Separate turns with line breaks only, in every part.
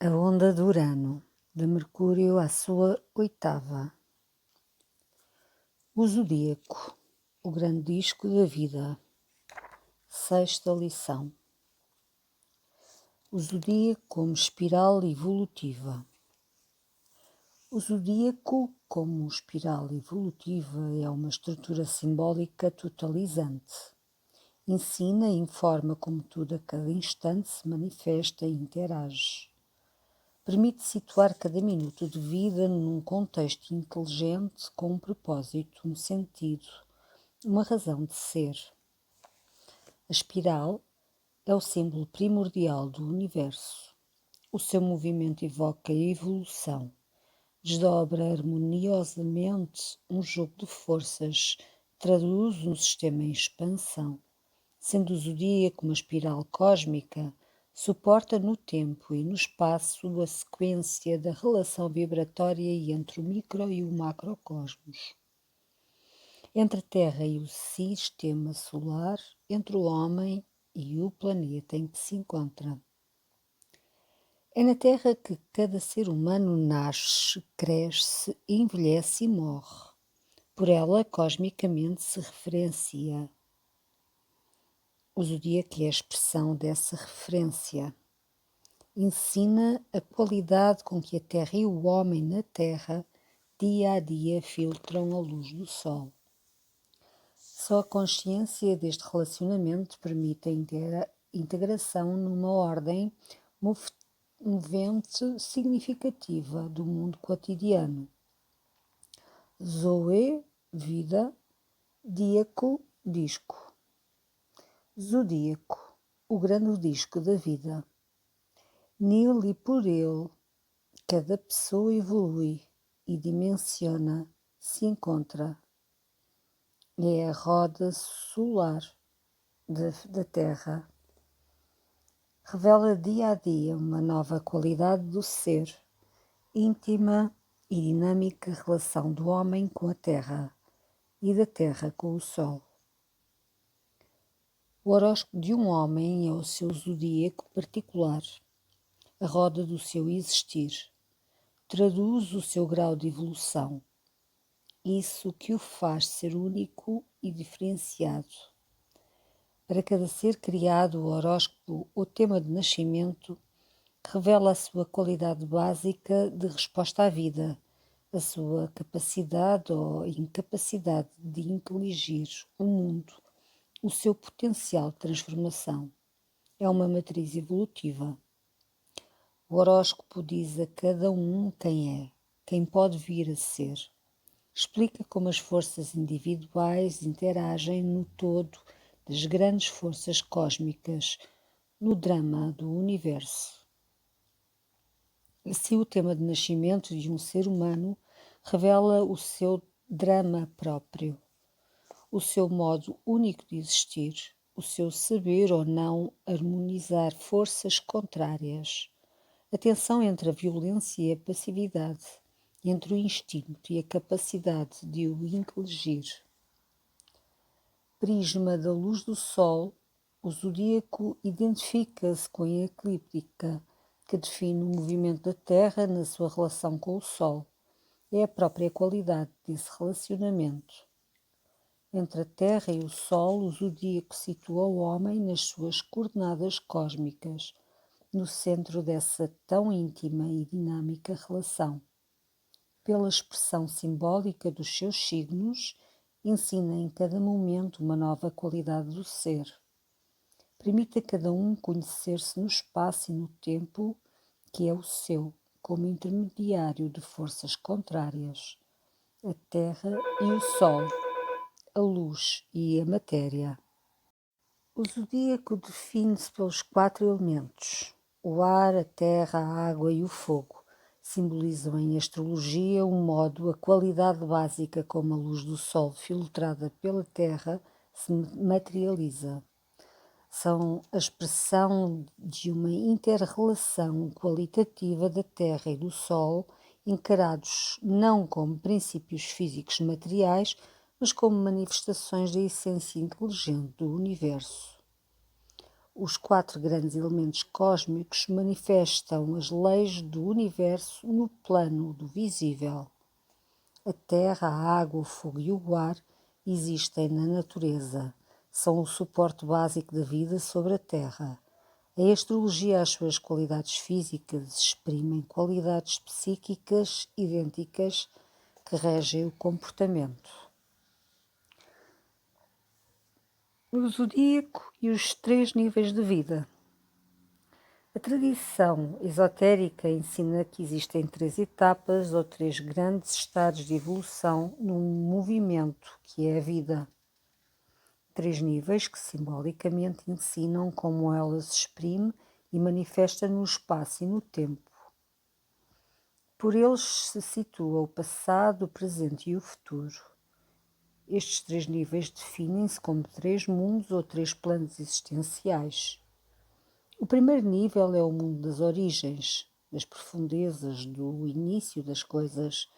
A onda de Urano, de Mercúrio à sua oitava. O zodíaco, o grande disco da vida. Sexta lição. O zodíaco como espiral evolutiva. O zodíaco como espiral evolutiva é uma estrutura simbólica totalizante. Ensina e informa como tudo a cada instante se manifesta e interage. Permite situar cada minuto de vida num contexto inteligente com um propósito, um sentido, uma razão de ser. A espiral é o símbolo primordial do universo. O seu movimento evoca a evolução, desdobra harmoniosamente um jogo de forças, traduz um sistema em expansão. Sendo o zodíaco uma espiral cósmica, suporta no tempo e no espaço a sequência da relação vibratória entre o micro e o macrocosmos, entre a Terra e o sistema solar, entre o homem e o planeta em que se encontra. É na Terra que cada ser humano nasce, cresce, envelhece e morre. Por ela, cosmicamente, se referencia. O zodíaco é a expressão dessa referência. Ensina a qualidade com que a Terra e o homem na Terra, dia a dia, filtram a luz do Sol. Só a consciência deste relacionamento permite a integração numa ordem movente significativa do mundo cotidiano. Zoe, vida, díaco, disco. Zodíaco, o grande disco da vida. Nele e por ele, cada pessoa evolui e dimensiona, se encontra. É a roda solar da Terra. Revela dia a dia uma nova qualidade do ser, íntima e dinâmica relação do homem com a Terra e da Terra com o Sol. O horóscopo de um homem é o seu zodíaco particular, a roda do seu existir. Traduz o seu grau de evolução, isso que o faz ser único e diferenciado. Para cada ser criado, o horóscopo, o tema de nascimento, revela a sua qualidade básica de resposta à vida, a sua capacidade ou incapacidade de inteligir o mundo, o seu potencial de transformação. É uma matriz evolutiva. O horóscopo diz a cada um quem é, quem pode vir a ser. Explica como as forças individuais interagem no todo das grandes forças cósmicas, no drama do universo. Assim, o tema de nascimento de um ser humano revela o seu drama próprio, o seu modo único de existir, o seu saber ou não harmonizar forças contrárias, a tensão entre a violência e a passividade, entre o instinto e a capacidade de o inteligir. Prisma da luz do Sol, o zodíaco identifica-se com a eclíptica, que define o movimento da Terra na sua relação com o Sol. É a própria qualidade desse relacionamento. Entre a Terra e o Sol, o zodíaco situa o homem nas suas coordenadas cósmicas, no centro dessa tão íntima e dinâmica relação. Pela expressão simbólica dos seus signos, ensina em cada momento uma nova qualidade do ser. Permite a cada um conhecer-se no espaço e no tempo que é o seu, como intermediário de forças contrárias, a Terra e o Sol, a luz e a matéria. O zodíaco define-se pelos 4 elementos. O ar, a terra, a água e o fogo simbolizam em astrologia um modo, a qualidade básica como a luz do sol filtrada pela terra se materializa. São a expressão de uma inter-relação qualitativa da terra e do sol, encarados não como princípios físicos materiais, mas como manifestações da essência inteligente do universo. Os 4 grandes elementos cósmicos manifestam as leis do universo no plano do visível. A terra, a água, o fogo e o ar existem na natureza. São o suporte básico da vida sobre a terra. A astrologia, as suas qualidades físicas, exprimem qualidades psíquicas idênticas que regem o comportamento. O zodíaco e os 3 níveis de vida. A tradição esotérica ensina que existem 3 etapas ou 3 grandes estados de evolução num movimento que é a vida. 3 níveis que simbolicamente ensinam como ela se exprime e manifesta no espaço e no tempo. Por eles se situa o passado, o presente e o futuro. Estes 3 níveis definem-se como 3 mundos ou 3 planos existenciais. O primeiro nível é o mundo das origens, das profundezas, do início das coisas.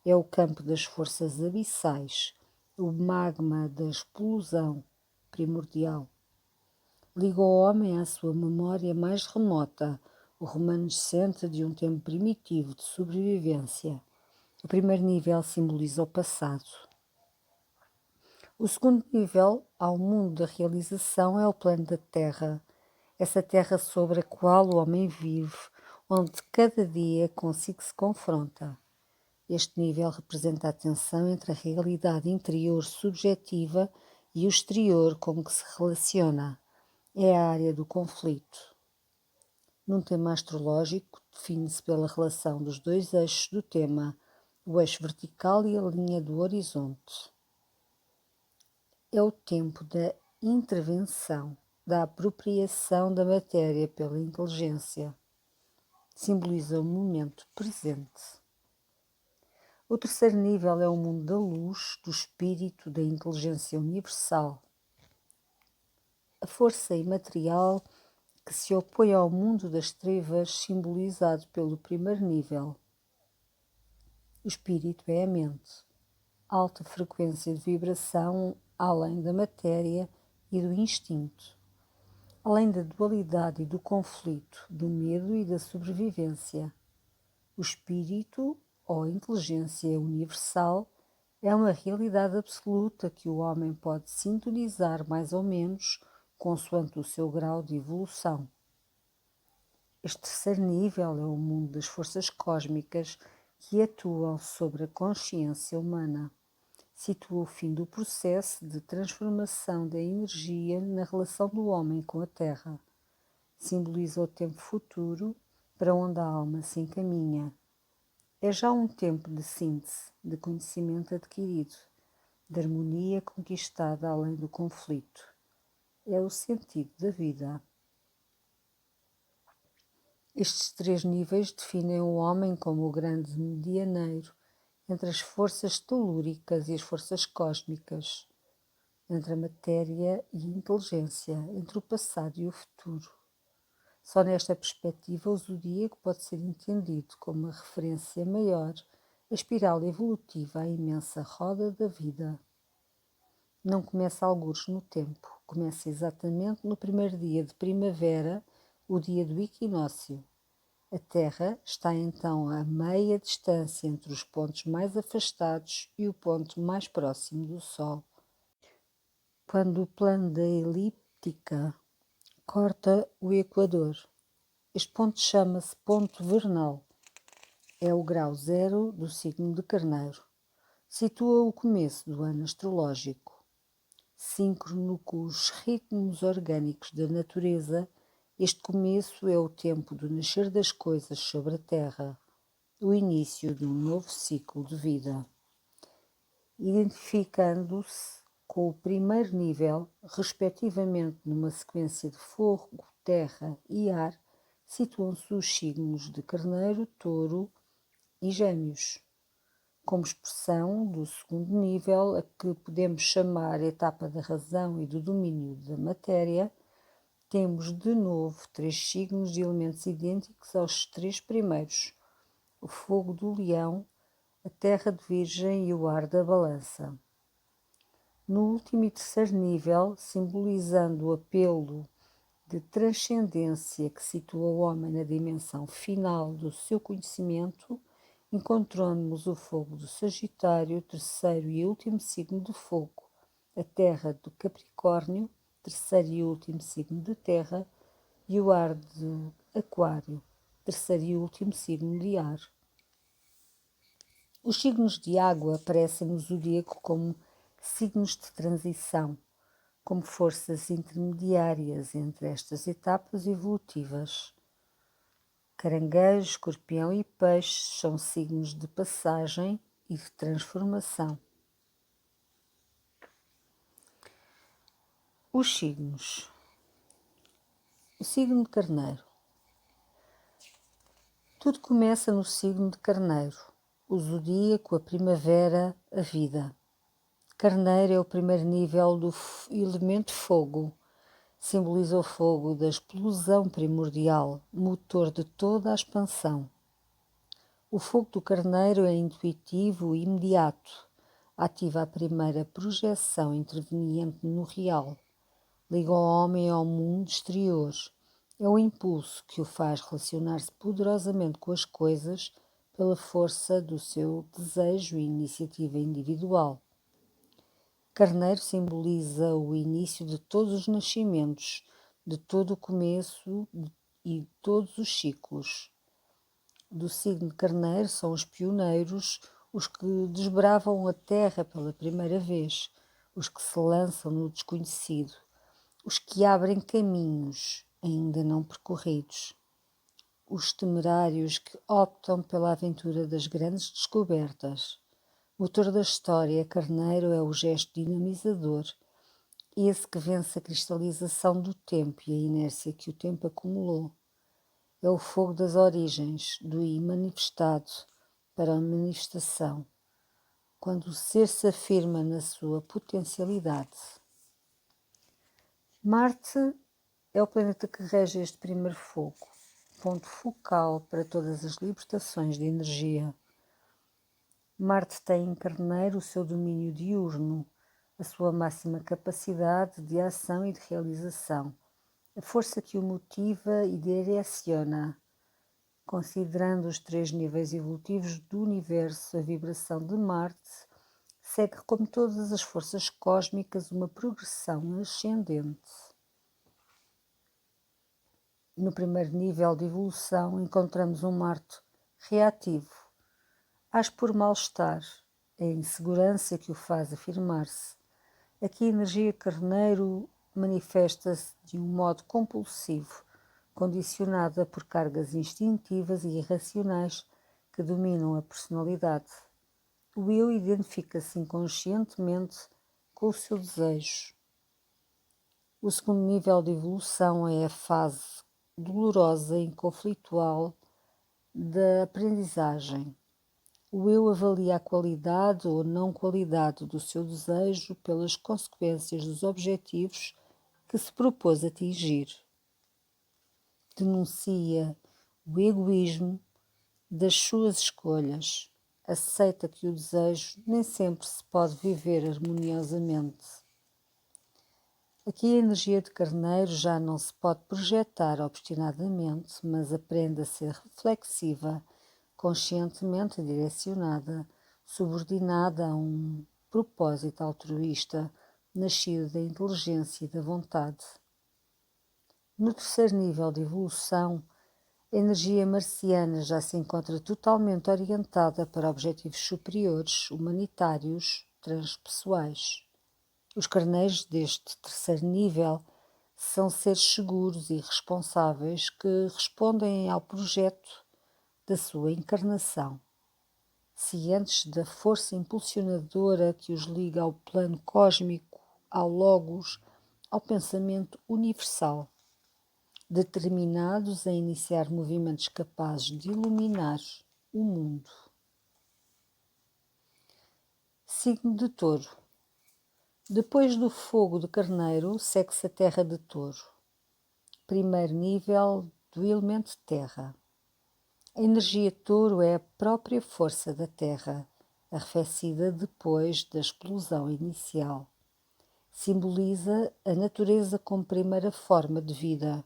É o campo das forças abissais, o magma da explosão primordial. Liga o homem à sua memória mais remota, o remanescente de um tempo primitivo de sobrevivência. O primeiro nível simboliza o passado. O segundo nível, ao mundo da realização, é o plano da Terra, essa terra sobre a qual o homem vive, onde cada dia consigo se confronta. Este nível representa a tensão entre a realidade interior subjetiva e o exterior com que se relaciona. É a área do conflito. Num tema astrológico, define-se pela relação dos 2 eixos do tema, o eixo vertical e a linha do horizonte. É o tempo da intervenção, da apropriação da matéria pela inteligência. Simboliza o momento presente. O terceiro nível é o mundo da luz, do espírito, da inteligência universal. A força imaterial que se opõe ao mundo das trevas, simbolizado pelo primeiro nível. O espírito é a mente, alta frequência de vibração além da matéria e do instinto, além da dualidade e do conflito, do medo e da sobrevivência. O espírito, ou inteligência universal, é uma realidade absoluta que o homem pode sintonizar mais ou menos consoante o seu grau de evolução. Este terceiro nível é o mundo das forças cósmicas que atuam sobre a consciência humana. Situa o fim do processo de transformação da energia na relação do homem com a Terra. Simboliza o tempo futuro para onde a alma se encaminha. É já um tempo de síntese, de conhecimento adquirido, de harmonia conquistada além do conflito. É o sentido da vida. Estes 3 níveis definem o homem como o grande medianeiro entre as forças telúricas e as forças cósmicas, entre a matéria e a inteligência, entre o passado e o futuro. Só nesta perspectiva o zodíaco pode ser entendido como uma referência maior à espiral evolutiva, à imensa roda da vida. Não começa algures no tempo, começa exatamente no primeiro dia de primavera, o dia do equinócio. A Terra está então a meia distância entre os pontos mais afastados e o ponto mais próximo do Sol. Quando o plano da elíptica corta o Equador, este ponto chama-se ponto vernal. É o grau 0 do signo de Carneiro. Situa o começo do ano astrológico. Síncrono com os ritmos orgânicos da natureza, este começo é o tempo do nascer das coisas sobre a Terra, o início de um novo ciclo de vida. Identificando-se com o primeiro nível, respectivamente numa sequência de fogo, terra e ar, situam-se os signos de Carneiro, Touro e Gêmeos. Como expressão do segundo nível, a que podemos chamar etapa da razão e do domínio da matéria, temos de novo 3 signos de elementos idênticos aos 3 primeiros: o fogo do leão, a terra de virgem e o ar da balança. No último e terceiro nível, simbolizando o apelo de transcendência que situa o homem na dimensão final do seu conhecimento, encontramos o fogo do Sagitário, terceiro e último signo de fogo, a terra do Capricórnio, terceiro e último signo de terra, e o ar do Aquário, terceiro e último signo de ar. Os signos de água aparecem no zodíaco como signos de transição, como forças intermediárias entre estas etapas evolutivas. Caranguejo, Escorpião e Peixe são signos de passagem e de transformação. Os signos. O signo de Carneiro. Tudo começa no signo de Carneiro, o zodíaco, a primavera, a vida. Carneiro é o primeiro nível do elemento fogo. Simboliza o fogo da explosão primordial, motor de toda a expansão. O fogo do Carneiro é intuitivo e imediato. Ativa a primeira projeção interveniente no real. Liga o homem ao mundo exterior. É o impulso que o faz relacionar-se poderosamente com as coisas pela força do seu desejo e iniciativa individual. Carneiro simboliza o início de todos os nascimentos, de todo o começo e de todos os ciclos. Do signo de Carneiro são os pioneiros, os que desbravam a terra pela primeira vez, os que se lançam no desconhecido, os que abrem caminhos ainda não percorridos, os temerários que optam pela aventura das grandes descobertas. Motor da história, Carneiro é o gesto dinamizador, esse que vence a cristalização do tempo e a inércia que o tempo acumulou. É o fogo das origens, do imanifestado para a manifestação, quando o ser se afirma na sua potencialidade. Marte é o planeta que rege este primeiro fogo, ponto focal para todas as libertações de energia. Marte tem em Carneiro o seu domínio diurno, a sua máxima capacidade de ação e de realização, a força que o motiva e direciona. Considerando os 3 níveis evolutivos do universo, a vibração de Marte segue, como todas as forças cósmicas, uma progressão ascendente. No primeiro nível de evolução encontramos um Marte reativo, age por mal-estar, é a insegurança que o faz afirmar-se. Aqui a energia Carneiro manifesta-se de um modo compulsivo, condicionada por cargas instintivas e irracionais que dominam a personalidade. O eu identifica-se inconscientemente com o seu desejo. O segundo nível de evolução é a fase dolorosa e conflitual da aprendizagem. O eu avalia a qualidade ou não qualidade do seu desejo pelas consequências dos objetivos que se propôs atingir. Denuncia o egoísmo das suas escolhas. Aceita que o desejo nem sempre se pode viver harmoniosamente. Aqui a energia de Carneiro já não se pode projetar obstinadamente, mas aprende a ser reflexiva, conscientemente direcionada, subordinada a um propósito altruísta, nascido da inteligência e da vontade. No terceiro nível de evolução, a energia marciana já se encontra totalmente orientada para objetivos superiores, humanitários, transpessoais. Os carneiros deste terceiro nível são seres seguros e responsáveis que respondem ao projeto da sua encarnação, cientes da força impulsionadora que os liga ao plano cósmico, ao logos, ao pensamento universal, determinados a iniciar movimentos capazes de iluminar o mundo. Signo de Touro. Depois do fogo de Carneiro, segue-se a terra de Touro, primeiro nível do elemento terra. A energia Touro é a própria força da terra, arrefecida depois da explosão inicial. Simboliza a natureza como primeira forma de vida.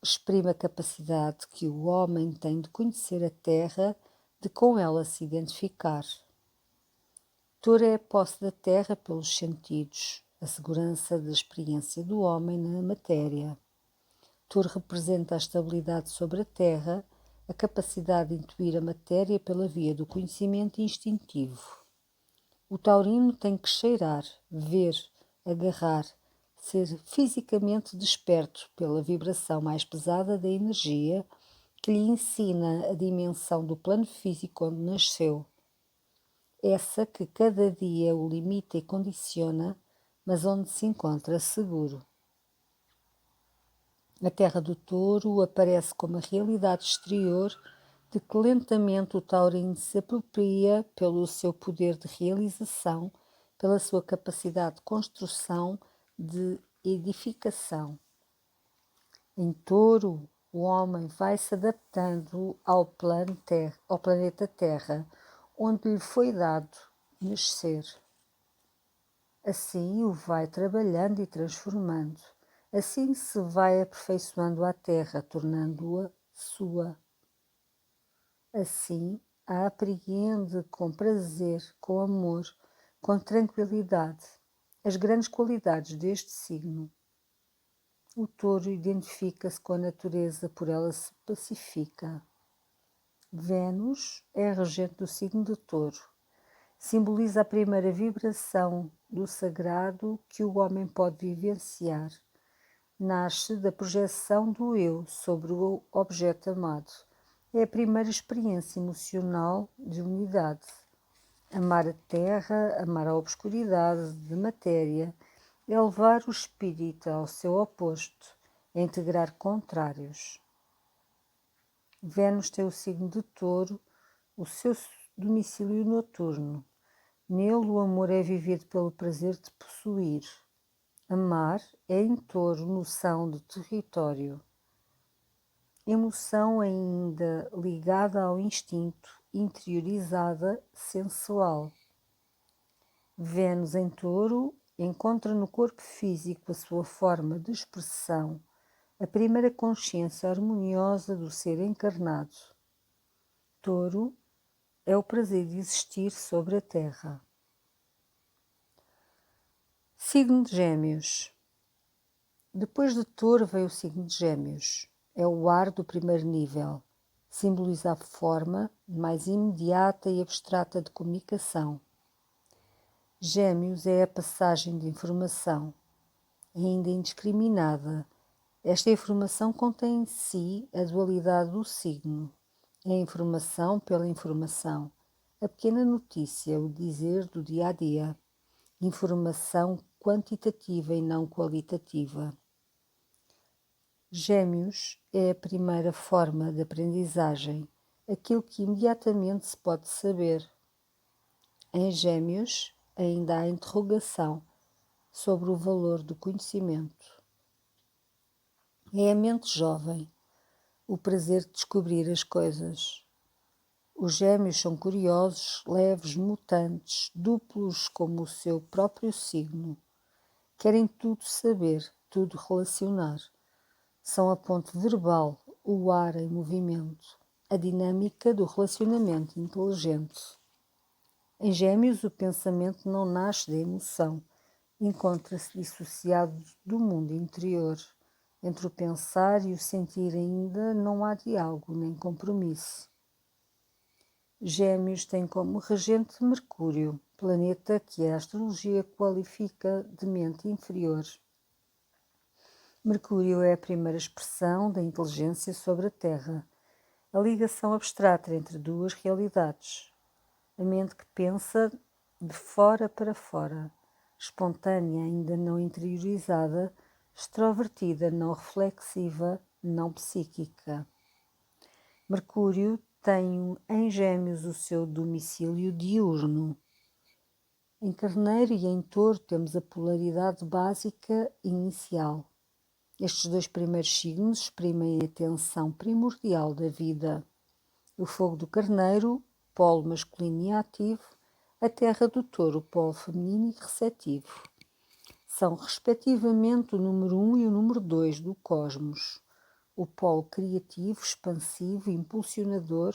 Exprime a capacidade que o homem tem de conhecer a terra, de com ela se identificar. Touro é a posse da terra pelos sentidos, a segurança da experiência do homem na matéria. Touro representa a estabilidade sobre a terra, a capacidade de intuir a matéria pela via do conhecimento instintivo. O taurino tem que cheirar, ver, agarrar, ser fisicamente desperto pela vibração mais pesada da energia que lhe ensina a dimensão do plano físico onde nasceu. Essa que cada dia o limita e condiciona, mas onde se encontra seguro. A terra do touro aparece como a realidade exterior de que lentamente o taurino se apropria pelo seu poder de realização, pela sua capacidade de construção, de edificação. Em touro, o homem vai se adaptando ao planeta Terra, onde lhe foi dado nascer. Assim o vai trabalhando e transformando. Assim se vai aperfeiçoando a terra, tornando-a sua. Assim a apreende com prazer, com amor, com tranquilidade, as grandes qualidades deste signo. O touro identifica-se com a natureza, por ela se pacifica. Vênus é a regente do signo de touro. Simboliza a primeira vibração do sagrado que o homem pode vivenciar. Nasce da projeção do eu sobre o objeto amado. É a primeira experiência emocional de unidade. Amar a terra, amar a obscuridade de matéria, é levar o espírito ao seu oposto, é integrar contrários. Vênus tem o signo de touro, o seu domicílio noturno. Nele o amor é vivido pelo prazer de possuir. Amar é em touro noção de território. Emoção ainda ligada ao instinto, interiorizada, sensual. Vênus em touro encontra no corpo físico a sua forma de expressão, a primeira consciência harmoniosa do ser encarnado. Touro é o prazer de existir sobre a terra. Signo de Gêmeos. Depois de Touro vem o signo de Gêmeos. É o ar do primeiro nível. Simboliza a forma mais imediata e abstrata de comunicação. Gêmeos é a passagem de informação, ainda indiscriminada. Esta informação contém em si a dualidade do signo, a informação pela informação, a pequena notícia, o dizer do dia a dia, informação quantitativa e não qualitativa. Gêmeos é a primeira forma de aprendizagem, aquilo que imediatamente se pode saber. Em Gêmeos, ainda há interrogação sobre o valor do conhecimento. É a mente jovem, o prazer de descobrir as coisas. Os Gêmeos são curiosos, leves, mutantes, duplos como o seu próprio signo. Querem tudo saber, tudo relacionar. São a ponte verbal, o ar em movimento, a dinâmica do relacionamento inteligente. Em Gêmeos, o pensamento não nasce da emoção, encontra-se dissociado do mundo interior. Entre o pensar e o sentir ainda não há diálogo nem compromisso. Gêmeos tem como regente Mercúrio, planeta que a astrologia qualifica de mente inferior. Mercúrio é a primeira expressão da inteligência sobre a Terra, a ligação abstrata entre duas realidades. A mente que pensa de fora para fora, espontânea, ainda não interiorizada, extrovertida, não reflexiva, não psíquica. Mercúrio tem em Gêmeos o seu domicílio diurno. Em Carneiro e em Touro temos a polaridade básica inicial. Estes dois primeiros signos exprimem a tensão primordial da vida. O fogo do Carneiro, polo masculino e ativo, a terra do Touro, polo feminino e receptivo. São respectivamente o número 1 e o número 2 do cosmos, o polo criativo, expansivo, impulsionador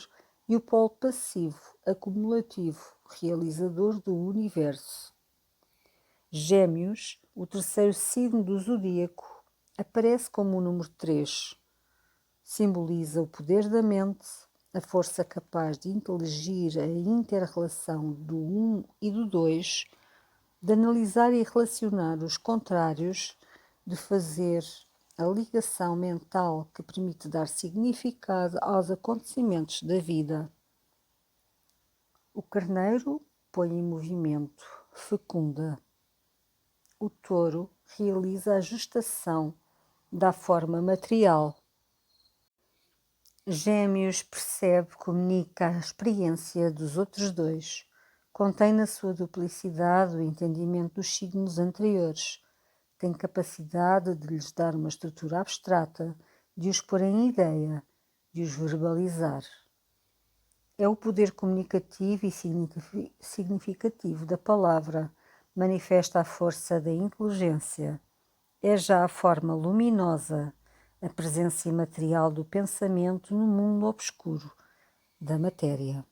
e o polo passivo, acumulativo, realizador do universo. Gêmeos, o terceiro signo do zodíaco, aparece como o número 3. Simboliza o poder da mente, a força capaz de inteligir a inter-relação do 1 e do 2, de analisar e relacionar os contrários, de fazer a ligação mental que permite dar significado aos acontecimentos da vida. O carneiro põe em movimento, fecunda. O touro realiza a gestação, dá forma material. Gêmeos percebe, comunica a experiência dos outros dois, contém na sua duplicidade o entendimento dos signos anteriores, tem capacidade de lhes dar uma estrutura abstrata, de os pôr em ideia, de os verbalizar. É o poder comunicativo e significativo da palavra, manifesta a força da inteligência. É já a forma luminosa, a presença imaterial do pensamento no mundo obscuro da matéria.